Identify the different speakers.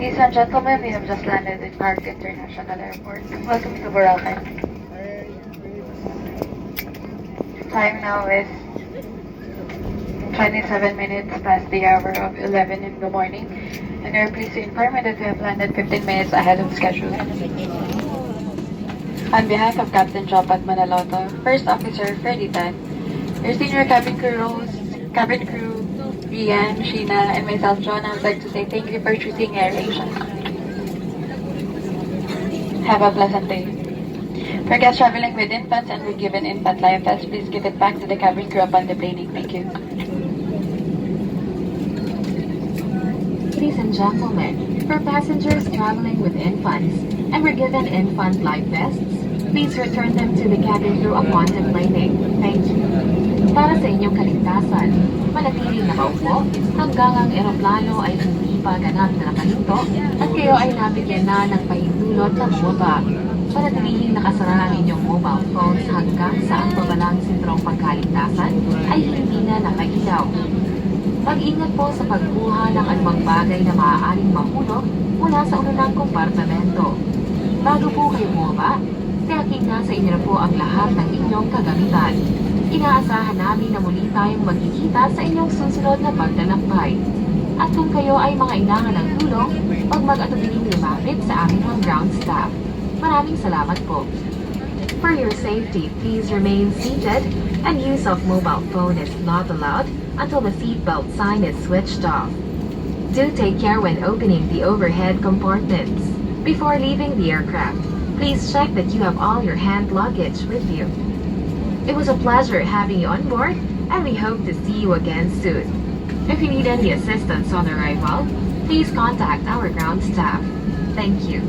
Speaker 1: Ladies and gentlemen, we have just landed in Clark International Airport. Welcome to Boracay. Time now is 27 minutes past the hour of 11 in the morning, and we are pleased to inform you that we have landed 15 minutes ahead of schedule. On behalf of Captain Jopat Manaloto, First Officer Freddy Tan, your senior cabin crew, Rian, Sheena, and myself, John, I would like to say thank you for choosing AirAsia. Have a pleasant day. For guests traveling with infants and were given infant life vest, please give it back to the cabin crew upon deplaning. Thank you.
Speaker 2: Ladies and gentlemen, for passengers traveling with infants and were given infant life vests, please return them to the cabin crew upon deplaning. Thank you. Para sa inyong kaligtasan, manatiling nakaupo hanggang ang eroplano ay hindi pa ganap na nakahinto at kayo ay nabigyan na ng pahintulot ng bumaba. Panatilihing nakasara ang inyong mobile phones hanggang sa ang babalang sentrong pagkaligtasan ay hindi na nakailaw. Mag-ingat po sa pagkuha ng anumang bagay na maaaring mahulog mula sa unang kompartamento. Bago po kayo bumaba, tiyaking nasa inyo na po ang lahat ng inyong kagamitan. Inaasahan namin na muli tayong magkikita sa inyong susunod na paglalakbay. At kung kayo ay mga ilangan ng tulong, huwag mag-atubiling lumapit sa aming mga ground staff. Maraming salamat po. For your safety, please remain seated and use of mobile phone is not allowed until the seatbelt sign is switched off. Do take care when opening the overhead compartments. Before leaving the aircraft, please check that you have all your hand luggage with you. It was a pleasure having you on board, and we hope to see you again soon. If you need any assistance on arrival, please contact our ground staff. Thank you.